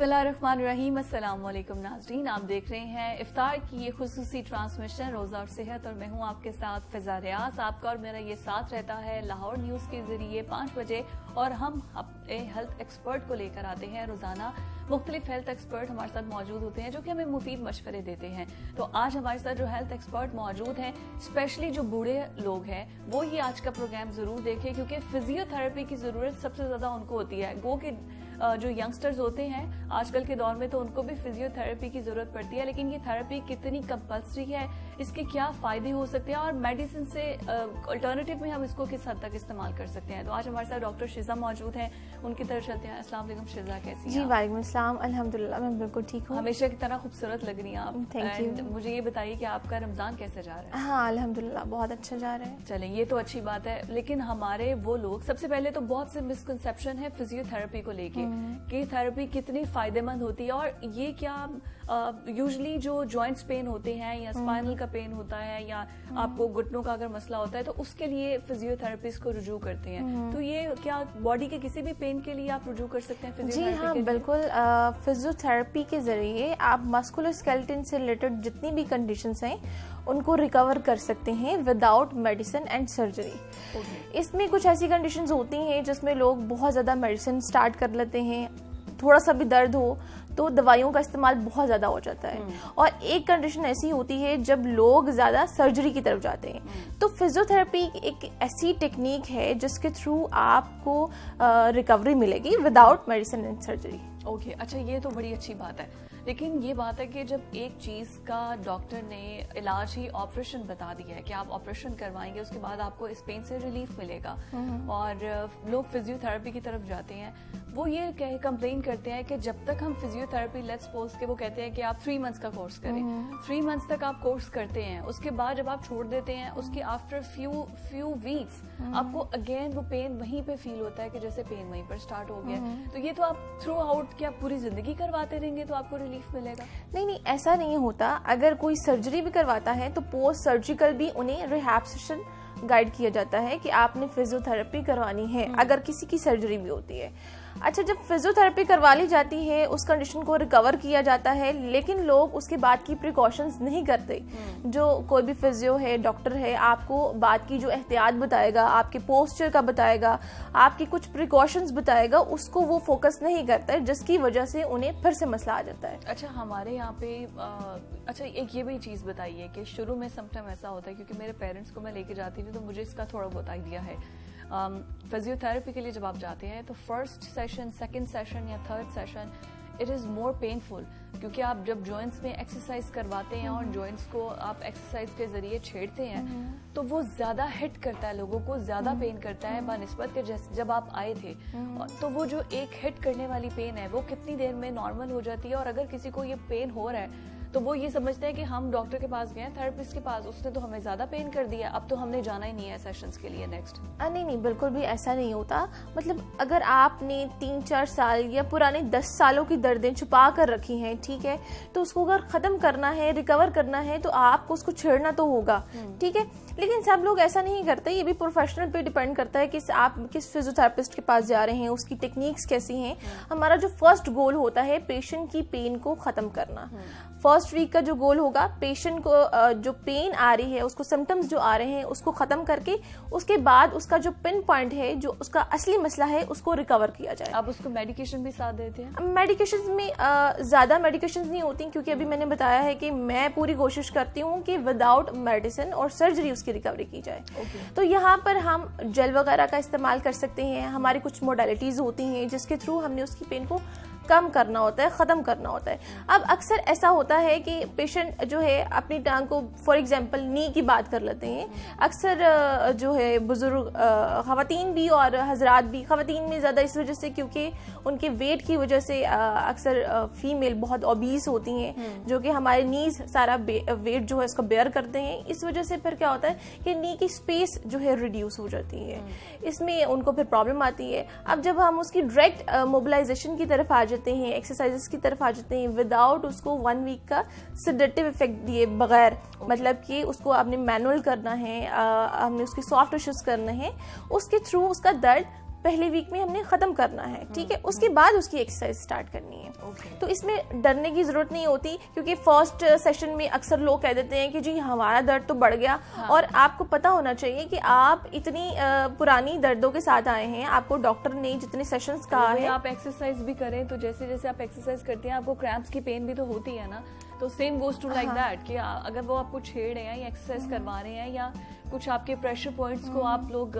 बिस्मिल्लाहिर्रहमानिर्रहीम। अस्सलाम वालेकुम नाज़रीन, आप देख रहे हैं इफ्तार की ये खुसूसी ट्रांसमिशन रोज़ा और सेहत, और मैं हूँ आपके साथ फिजा रियाज। आपका और मेरा ये साथ रहता है लाहौर न्यूज़ के जरिए 5 बजे, और हम अपने हेल्थ एक्सपर्ट को लेकर आते हैं रोज़ाना। मुख्तलिफ हेल्थ एक्सपर्ट हमारे साथ मौजूद होते हैं जो कि हमें मुफीद मशवरे देते हैं। तो आज हमारे साथ जो हेल्थ एक्सपर्ट मौजूद हैं, स्पेशली जो बूढ़े लोग हैं, वो ही आज का प्रोग्राम जरूर देखें, क्योंकि फिजियोथेरेपी की जरूरत सबसे ज्यादा उनको होती है। गो के जो यंगस्टर्स होते हैं आजकल के दौर में, तो उनको भी फिजियोथेरेपी की जरूरत पड़ती है, लेकिन ये थेरेपी कितनी कंपल्सरी है, इसके क्या फायदे हो सकते हैं, और मेडिसिन से अल्टरनेटिव में हम इसको किस हद तक इस्तेमाल कर सकते हैं। तो आज हमारे साथ डॉक्टर शिजा मौजूद हैं, उनकी तरफ चलते हैं। अस्सलाम वालेकुम शिजा, कैसी हैं? जी वालेकुम अस्सलाम, अल्हम्दुलिल्लाह मैं बिल्कुल ठीक हूँ। हमेशा की तरह खूबसूरत लग रही हैं आप। Thank you. मुझे ये बताइए कि आपका रमजान कैसे जा रहा है? हाँ अल्हम्दुलिल्लाह बहुत अच्छा जा रहा है। चलें, ये तो अच्छी बात है, लेकिन हमारे वो लोग, सबसे पहले तो बहुत से मिसकंसेप्शन है फिजियोथेरेपी को लेके कि थेरेपी कितनी फायदेमंद होती है, और ये क्या यूजुअली जो जॉइंट्स पेन होते हैं या स्पाइनल का पेन होता है या आपको घुटनों का अगर मसला होता है, तो उसके लिए फिजियोथेरेपिस्ट को रुजू करते हैं। तो ये क्या बॉडी के किसी भी पेन के लिए आप रुजू कर सकते हैं फिजियोथेरेपी? जी हाँ बिल्कुल। फिजियोथेरेपी के जरिए आप मस्कुलोस्केलेटन से रिलेटेड जितनी भी कंडीशंस हैं उनको रिकवर कर सकते हैं विदाउट मेडिसिन एंड सर्जरी। इसमें कुछ ऐसी कंडीशंस होती हैं जिसमें लोग बहुत ज़्यादा मेडिसिन स्टार्ट कर लेते हैं, थोड़ा सा भी दर्द हो तो दवाइयों का इस्तेमाल बहुत ज़्यादा हो जाता है, और एक कंडीशन ऐसी होती है जब लोग ज़्यादा सर्जरी की तरफ जाते हैं। तो फिजियोथेरेपी एक ऐसी टेक्निक है जिसके थ्रू आपको रिकवरी मिलेगी without medicine and surgery. Okay, अच्छा, ये तो बड़ी अच्छी बात है, लेकिन ये बात है कि जब एक चीज़ का डॉक्टर ने इलाज ही ऑपरेशन बता दिया है कि आप ऑपरेशन करवाएंगे, उसके बाद आपको इस पेन से रिलीफ मिलेगा, और लोग फिजियोथेरेपी की तरफ जाते हैं, वो ये कंप्लेन करते हैं कि जब तक हम फिजियोथेरेपी, लेट्स सपोज के वो कहते हैं कि आप 3 मंथ्स का कोर्स करें, 3 मंथ्स तक आप कोर्स करते हैं, उसके बाद जब आप छोड़ देते हैं, उसके आफ्टर फ्यू वीक्स आपको अगेन वो पेन वहीं पे फील होता है कि जैसे पेन वहीं पर स्टार्ट हो गया। तो ये तो आप थ्रू आउट क्या पूरी जिंदगी करवाते रहेंगे तो आपको रिलीफ मिलेगा? नहीं, ऐसा नहीं होता। अगर कोई सर्जरी भी करवाता है तो पोस्ट सर्जिकल भी उन्हें रिहैब सेशन गाइड किया जाता है कि आपने फिजियोथेरेपी करवानी है अगर किसी की सर्जरी भी होती है। अच्छा, जब फिजियोथेरेपी करवा ली जाती है, उस कंडीशन को रिकवर किया जाता है, लेकिन लोग उसके बाद की प्रिकॉशंस नहीं करते। जो कोई भी फिजियो है, डॉक्टर है, आपको बाद की जो एहतियात बताएगा, आपके पोस्चर का बताएगा, आपकी कुछ प्रिकॉशंस बताएगा, उसको वो फोकस नहीं करता है, जिसकी वजह से उन्हें फिर से मसला आ जाता है। अच्छा, हमारे यहाँ पे अच्छा एक ये भी चीज़ बताइए कि शुरू में समटाइम ऐसा होता है, क्योंकि मेरे पेरेंट्स को मैं लेके जाती थी तो मुझे इसका थोड़ा बहुत आइडिया है। फिजियोथेरेपी के लिए जब आप जाते हैं तो फर्स्ट सेशन, सेकंड सेशन या third session it is more painful, क्योंकि आप जब जॉइंट्स में एक्सरसाइज करवाते हैं और जॉइंट्स को आप एक्सरसाइज के जरिए छेड़ते हैं, तो वो ज़्यादा हिट करता है, लोगों को ज़्यादा पेन करता है बनिस्बत के जब आप आए थे। तो वो जो एक हिट करने वाली पेन है वो कितनी देर में नॉर्मल हो जाती है? और अगर किसी को ये पेन हो रहा है तो वो ये समझते हैं कि हम डॉक्टर के पास गए, थेरेपिस्ट के पास, उसने तो हमें ज्यादा पेन कर दिया, अब तो हमने जाना ही नहीं है सेशंस के लिए नेक्स्ट। नहीं, बिल्कुल भी ऐसा नहीं होता। मतलब अगर आपने 3-4 साल या पुराने 10 सालों की दर्दें छुपा कर रखी हैं, ठीक है, तो उसको अगर खत्म करना है, रिकवर करना है, तो आपको उसको छेड़ना तो होगा, ठीक है। लेकिन सब लोग ऐसा नहीं करते। ये भी प्रोफेशनल पे डिपेंड करता है कि आप किस फिजियोथेरेपिस्ट के पास जा रहे हैं, उसकी टेक्निक्स कैसी हैं। हमारा जो फर्स्ट गोल होता है पेशेंट की पेन को खत्म करना। फर्स्ट वीक का जो गोल होगा, पेशेंट को जो पेन आ रही है, उसको सिम्टम्स जो आ रहे हैं उसको खत्म करके उसके बाद उसका जो पिन पॉइंट है, जो उसका असली मसला है, उसको रिकवर किया जाए। आप उसको मेडिकेशन भी साथ देते हैं? मेडिकेशन में ज्यादा मेडिकेशन नहीं होती, क्योंकि अभी मैंने बताया है कि मैं पूरी कोशिश करती हूँ कि विदाउट मेडिसिन और सर्जरी उसकी रिकवरी की जाए। तो यहाँ पर हम जेल वगैरह का इस्तेमाल कर सकते हैं। हमारी कुछ मोडालिटीज होती हैं जिसके थ्रू हमने उसकी पेन को कम करना होता है, ख़त्म करना होता है। अब अक्सर ऐसा होता है कि पेशेंट जो है अपनी टांग को, फॉर एग्जांपल नी की बात कर लेते हैं, अक्सर जो है बुजुर्ग ख़वातीन भी और हजरात भी, ख़वातीन में ज़्यादा इस वजह से क्योंकि उनके वेट की वजह से अक्सर फीमेल बहुत ओबीस होती हैं, जो कि हमारे नीज सारा वेट जो है उसको बेयर करते हैं। इस वजह से फिर क्या होता है कि नी की स्पेस जो है रिड्यूस हो जाती है, इसमें उनको फिर प्रॉब्लम आती है। अब जब हम उसकी डायरेक्ट मोबिलाइजेशन की तरफ आ जाते हैं, एक्सरसाइजेस की तरफ आ जाते हैं, विदाउट उसको 1 वीक का सेडेटिव इफेक्ट दिए बगैर, मतलब कि उसको आपने मैनुअल करना है, हमने उसकी सॉफ्ट टिश्यूज करना है, उसके थ्रू उसका दर्द पहले वीक में हमने खत्म करना है, ठीक है, उसके बाद उसकी एक्सरसाइज स्टार्ट करनी है। तो इसमें डरने की जरूरत नहीं होती, क्योंकि फर्स्ट सेशन में अक्सर लोग कह देते हैं कि जी हमारा दर्द तो बढ़ गया। और आपको पता होना चाहिए कि आप इतनी पुरानी दर्दों के साथ आए हैं, आपको डॉक्टर ने जितने सेशंस कहा है, आप एक्सरसाइज भी करें तो जैसे जैसे आप एक्सरसाइज करते हैं आपको क्रैम्प्स की पेन भी तो होती है ना, तो same goes to like that कि अगर वो आपको छेड़ रहे हैं या एक्सरसाइज करवा रहे हैं या कुछ आपके प्रेशर पॉइंट्स को आप लोग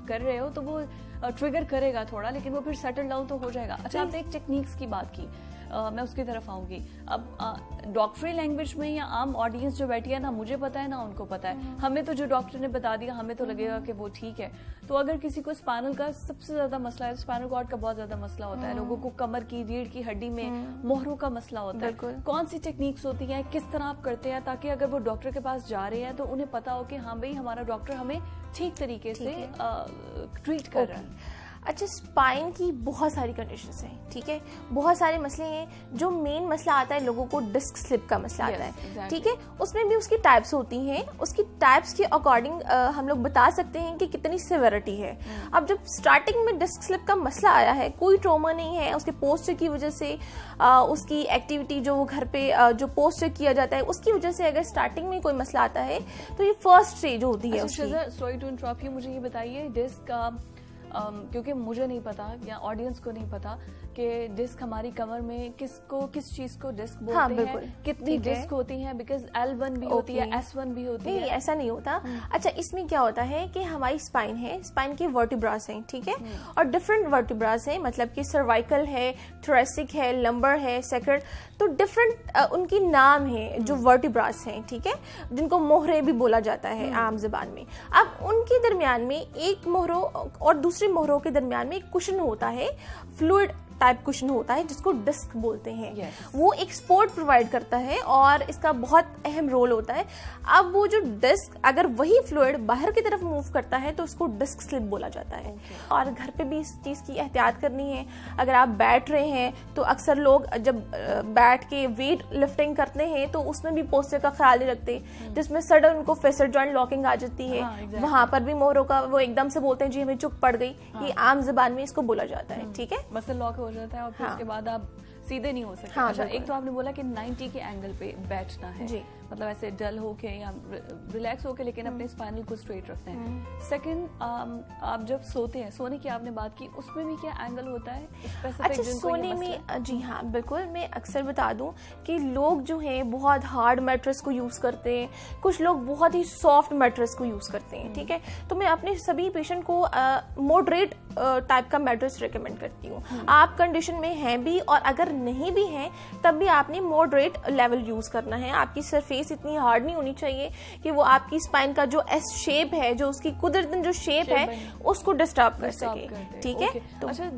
कर रहे हो तो वो ट्रिगर करेगा थोड़ा, लेकिन वो फिर सेटल डाउन तो हो जाएगा। अच्छा, आपने एक टेक्निक्स की बात की, मैं उसकी तरफ आऊंगी। अब डॉक्टरी लैंग्वेज में या आम ऑडियंस जो बैठी है ना, मुझे पता है ना उनको पता है, हमें तो जो डॉक्टर ने बता दिया हमें तो लगेगा कि वो ठीक है। तो अगर किसी को स्पाइनल का सबसे ज्यादा मसला है, स्पाइनल कॉर्ड का बहुत ज्यादा मसला होता है, लोगों को कमर की रीढ़ की हड्डी में मोहरों का मसला होता है, कौन सी टेक्निक्स होती है, किस तरह आप करते हैं ताकि अगर वो डॉक्टर के पास जा रहे हैं तो उन्हें पता हो कि हाँ भाई हमारा डॉक्टर हमें ठीक तरीके से ट्रीट कर रहा है। अच्छा, स्पाइन की बहुत सारी कंडीशंस हैं, ठीक है, बहुत सारे मसले हैं। जो मेन मसला आता है लोगों को डिस्क स्लिप का मसला आता है, ठीक है, उसमें भी उसकी टाइप्स होती हैं, उसकी टाइप्स के अकॉर्डिंग हम लोग बता सकते हैं कि कितनी सिविरिटी है। अब जब स्टार्टिंग में डिस्क स्लिप का मसला आया है, कोई ट्रॉमा नहीं है, उसके पोस्चर की वजह से, उसकी एक्टिविटी जो वो घर पे जो पोस्चर किया जाता है उसकी वजह से अगर स्टार्टिंग में कोई मसला आता है तो ये फर्स्ट स्टेज होती है। सॉरी टू इंटरप्ट यू, मुझे ये बताइए डिस्क का क्योंकि मुझे नहीं पता या ऑडियंस को नहीं पता कि डिस्क हमारी कमर में किस चीज को डिस्क बोलते हैं, कितनी डिस्क होती हैं, बिकॉज L1 भी होती है, S1 भी होती है। नहीं, ऐसा नहीं होता। अच्छा, इसमें क्या होता है कि हमारी स्पाइन है, स्पाइन के वर्टिब्रास हैं, ठीक है, और डिफरेंट वर्टिब्रास हैं, मतलब कि सर्वाइकल है, थोरेसिक है, लंबर है, सैक्रल, तो डिफरेंट उनकी नाम है जो वर्टिब्रास हैं, ठीक है, जिनको मोहरे भी बोला जाता है आम जुबान में। अब उनके दरमियान में एक मोहरों और दूसरी मोहरों के दरमियान में एक कुशन होता है, फ्लूइड टाइप कुशन होता है जिसको डिस्क बोलते हैं। वो एक सपोर्ट प्रोवाइड करता है और इसका बहुत अहम रोल होता है। अब वो जो डिस्क, अगर वही फ्लूइड बाहर की तरफ मूव करता है तो उसको डिस्क स्लिप बोला जाता है। और घर पे भी इस चीज की एहतियात करनी है। अगर आप बैठ रहे हैं तो अक्सर लोग जब बैठ के वेट लिफ्टिंग करते हैं तो उसमें भी पोस्चर का ख्याल नहीं रखते, जिसमें सडन उनको फेसर जॉइंट लॉकिंग आ जाती है। वहां पर भी मोहरों का वो एकदम से बोलते हैं जी हमें चुक पड़ गई, ये आम जुबान में इसको बोला जाता है, ठीक है, मसल लॉक हो जाता है और फिर उसके बाद आप सीधे नहीं हो सकते। अच्छा, एक तो आपने बोला कि 90 के एंगल पे बैठना है, मतलब ऐसे डल होके या रिलैक्स होके, लेकिन अपने स्पाइनल को स्ट्रेट रखते हैं। सेकंड, आप जब सोते हैं, सोने की आपने बात की, उसमें भी क्या एंगल होता है स्पेसिफिक? अच्छा, सोने में जी हाँ बिल्कुल, मैं अक्सर बता दूं कि लोग जो हैं बहुत हार्ड मैट्रेस को यूज करते हैं, कुछ लोग बहुत ही सॉफ्ट मैट्रेस को यूज करते हैं, ठीक है, तो मैं अपने सभी पेशेंट को मॉडरेट टाइप का मैट्रेस रिकमेंड करती हूँ। आप कंडीशन में हैं भी और अगर नहीं भी हैं तब भी आपने मॉडरेट लेवल यूज करना है। आपकी सरफेस इतनी हार्ड नहीं होनी चाहिए कि वो आपकी स्पाइन का जो एस शेप है, जो उसकी कुदरतन जो शेप है, उसको डिस्टर्ब कर सके, ठीक है। तो अच्छा,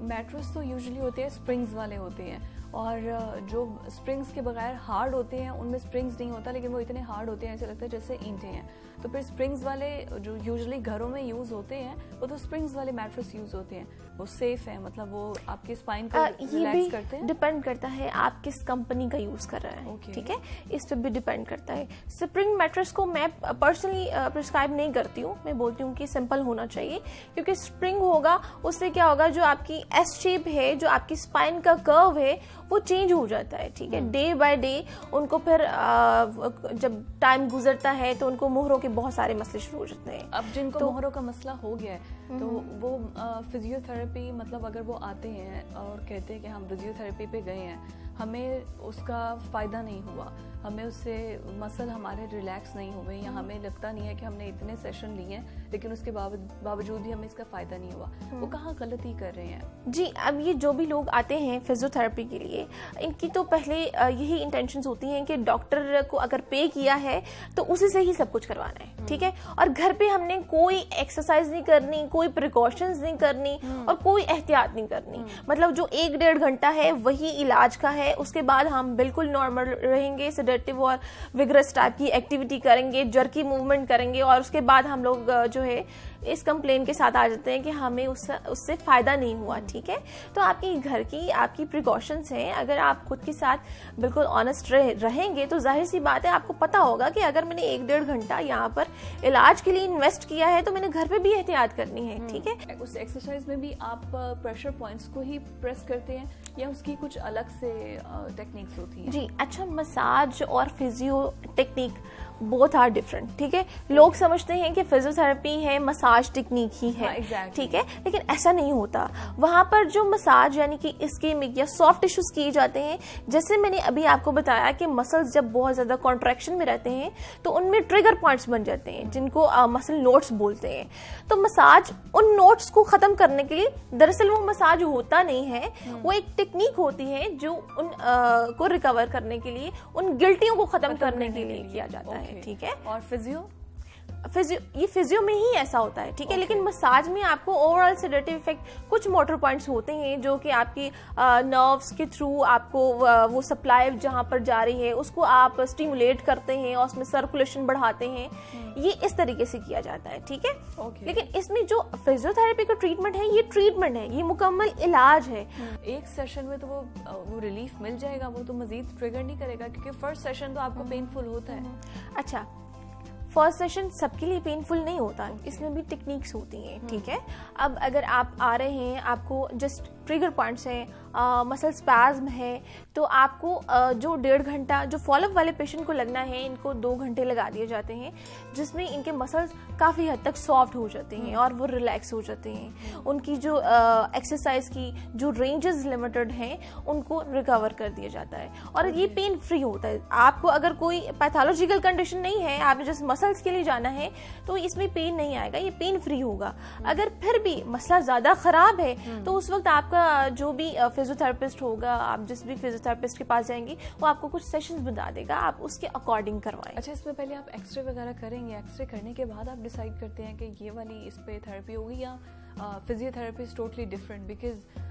मैट्रेस तो यूजुअली होते हैं स्प्रिंग्स वाले होते हैं, और जो स्प्रिंग्स के बगैर हार्ड होते हैं उनमें स्प्रिंग्स नहीं होता, लेकिन वो इतने हार्ड होते हैं ऐसे लगता है जैसे ईंटें हैं। तो फिर स्प्रिंग्स वाले जो यूजुअली घरों में यूज होते हैं वो तो स्प्रिंग्स वाले मैट्रेस यूज होते हैं, वो सेफ है, मतलब वो आपकी स्पाइन को रिलैक्स करते हैं। डिपेंड करता है आप किस कंपनी का यूज कर रहे हैं, ठीक है, इस पर भी डिपेंड करता है। स्प्रिंग मैट्रेस को मैं पर्सनली प्रिस्क्राइब नहीं करती हूँ, मैं बोलती हूँ कि सिंपल होना चाहिए, क्योंकि स्प्रिंग होगा उससे क्या होगा, जो आपकी एस शेप है, जो आपकी स्पाइन का कर्व है वो चेंज हो जाता है, ठीक है, डे बाय डे। उनको फिर जब टाइम गुजरता है तो उनको मोहरों के बहुत सारे मसले शुरू हो जाते हैं। अब जिनको मोहरों का मसला हो गया है तो वो फिजियोथेरेपी, मतलब अगर वो आते हैं और कहते हैं कि हम फिजियोथेरेपी पे गए हैं, हमें उसका फायदा नहीं हुआ, हमें उससे मसल हमारे रिलैक्स नहीं हुए, या हमें लगता नहीं है कि हमने इतने सेशन लिए हैं लेकिन उसके बावजूद भी हमें इसका फायदा नहीं हुआ, वो कहाँ गलती कर रहे हैं? जी, अब ये जो भी लोग आते हैं फिजियोथेरेपी के लिए, इनकी तो पहले यही इंटेंशंस होती हैं कि डॉक्टर को अगर पे किया है तो उसी से ही सब कुछ करवाना है, ठीक है, और घर पे हमने कोई एक्सरसाइज नहीं करनी, कोई प्रिकॉशंस नहीं करनी और कोई एहतियात नहीं करनी। मतलब जो 1-1.5 घंटा है वही इलाज का है, उसके बाद हम बिल्कुल नॉर्मल रहेंगे, सेडेटिव और विग्रस टाइप की एक्टिविटी करेंगे, जर्की मूवमेंट करेंगे, और उसके बाद हम लोग जो है इस कंप्लेन के साथ आ जाते हैं कि हमें उससे फायदा नहीं हुआ, ठीक है। तो आपकी घर की आपकी प्रिकॉशंस हैं, अगर आप खुद के साथ बिल्कुल ऑनेस्ट रहेंगे तो जाहिर सी बात है आपको पता होगा कि अगर मैंने 1-1.5 घंटा यहाँ पर इलाज के लिए इन्वेस्ट किया है तो मैंने घर पे भी एहतियात करनी है, ठीक है। उस एक्सरसाइज में भी आप प्रेशर पॉइंट्स को ही प्रेस करते हैं या उसकी कुछ अलग से टेक्निक्स होती हैं? जी, अच्छा, मसाज और physio technique both are different, ठीक है। लोग समझते हैं कि फिजियोथेरेपी है मसाज टेक्निक ही है, exactly. ठीक है, लेकिन ऐसा नहीं होता। वहां पर जो मसाज यानी कि इस्केमिक या सॉफ्ट टिश्यूज किए जाते हैं, जैसे मैंने अभी आपको बताया कि मसल्स जब बहुत ज्यादा कॉन्ट्रैक्शन में रहते हैं तो उनमें ट्रिगर पॉइंट्स बन जाते हैं जिनको मसल नोट्स बोलते हैं। तो मसाज उन नोट्स को खत्म करने के लिए, दरअसल वो मसाज होता नहीं है, वो एक टेक्निक होती है जो उन को रिकवर करने के लिए, उन गिल्टियों को खत्म करने के लिए किया जाता है, ठीक है। और ये फिजियो में ही ऐसा होता है, ठीक है। लेकिन मसाज में आपको ओवरऑल सेडेटिव इफेक्ट, कुछ मोटर पॉइंट्स होते हैं जो कि आपकी नर्व्स के थ्रू आपको वो सप्लाई जहां पर जा रही है उसको आप स्टिमुलेट करते हैं और उसमें सर्कुलेशन बढ़ाते हैं। ये इस तरीके से किया जाता है, ठीक है। लेकिन इसमें जो फिजियोथेरेपी का ट्रीटमेंट है, ये ट्रीटमेंट है, ये मुकम्मल इलाज है। एक सेशन में तो वो रिलीफ मिल जाएगा, वो तो मजीद ट्रिगर नहीं करेगा, क्योंकि फर्स्ट सेशन तो आपको पेनफुल होता है। अच्छा, फर्स्ट सेशन सबके लिए पेनफुल नहीं होता, इसमें भी टेक्निक्स होती हैं, ठीक है। अब अगर आप आ रहे हैं, आपको जस्ट ट्रिगर पॉइंट्स हैं, मसल स्पैज्म है, तो आपको जो 1.5 घंटा जो फॉलोअप वाले पेशेंट को लगना है, इनको 2 घंटे लगा दिए जाते हैं, जिसमें इनके मसल्स काफ़ी हद तक सॉफ्ट हो जाते हैं और वो रिलैक्स हो जाते हैं। उनकी जो एक्सरसाइज की जो रेंजेस लिमिटेड हैं उनको रिकवर कर दिया जाता है और ये पेन फ्री होता है। आपको अगर कोई पैथोलॉजिकल कंडीशन नहीं है, आपने जस्ट मसल्स के लिए जाना है, तो इसमें पेन नहीं आएगा, ये पेन फ्री होगा। अगर फिर भी मसला ज़्यादा ख़राब है तो उस वक्त आपका जो भी फिजियोथेरेपिस्ट होगा, आप जिस भी फिजियोथेरेपिस्ट के पास जाएंगे वो आपको कुछ सेशंस बता देगा, आप उसके अकॉर्डिंग करवाएं। अच्छा, इसमें पहले आप एक्सरे वगैरह करेंगे, एक्सरे करने के बाद आप डिसाइड करते हैं कि ये वाली इस पे थेरेपी होगी या physiotherapy is totally different? Because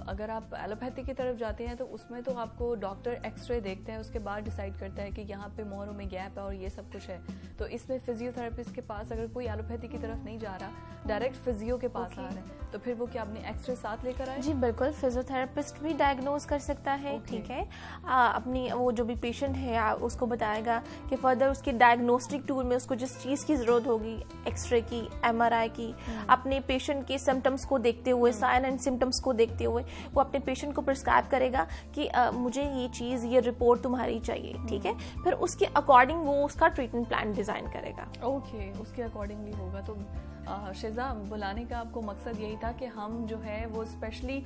अगर आप एलोपैथी की तरफ जाते हैं तो उसमें तो आपको डॉक्टर एक्सरे देखते हैं, उसके बाद डिसाइड करता है कि यहाँ पे मोहरों में गैप है और ये सब कुछ है। तो इसमें फिजियोथेरेपिस्ट के पास अगर कोई एलोपैथी की तरफ नहीं जा रहा, डायरेक्ट फिजियो के पास आ रहा है, तो फिर वो क्या अपने एक्सरे साथ लेकर आए? जी बिल्कुल, फिजियोथेरेपिस्ट भी डायग्नोज कर सकता है, ठीक है। अपनी वो जो भी पेशेंट है उसको बताएगा कि फर्दर उसके डायग्नोस्टिक टूल में उसको जिस चीज़ की ज़रूरत होगी, एक्सरे की, MRI की, अपने पेशेंट के सिम्टम्स को देखते हुए, साइन एंड सिम्टम्स को देखते हुए वो अपने पेशेंट को प्रिस्क्राइब करेगा कि मुझे ये चीज़, ये रिपोर्ट तुम्हारी चाहिए, ठीक है। फिर उसके अकॉर्डिंग वो उसका ट्रीटमेंट प्लान डिज़ाइन करेगा। ओके, उसके अकॉर्डिंगली होगा। तो शिजा, बुलाने का आपको मकसद यही था कि हम जो है वो स्पेशली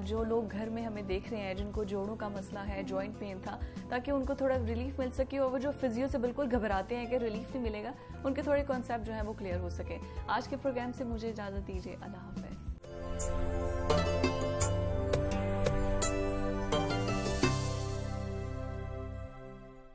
जो लोग घर में हमें देख रहे हैं जिनको जोड़ों का मसला है, जॉइंट पेन था, ताकि उनको थोड़ा रिलीफ मिल सके, और वो जो फिजियो से बिल्कुल घबराते हैं कि रिलीफ नहीं मिलेगा, उनके थोड़े कॉन्सेप्ट जो है वो क्लियर हो सके। आज के प्रोग्राम से मुझे इजाज़त दीजिए, अल्लाह हाफ़िज़।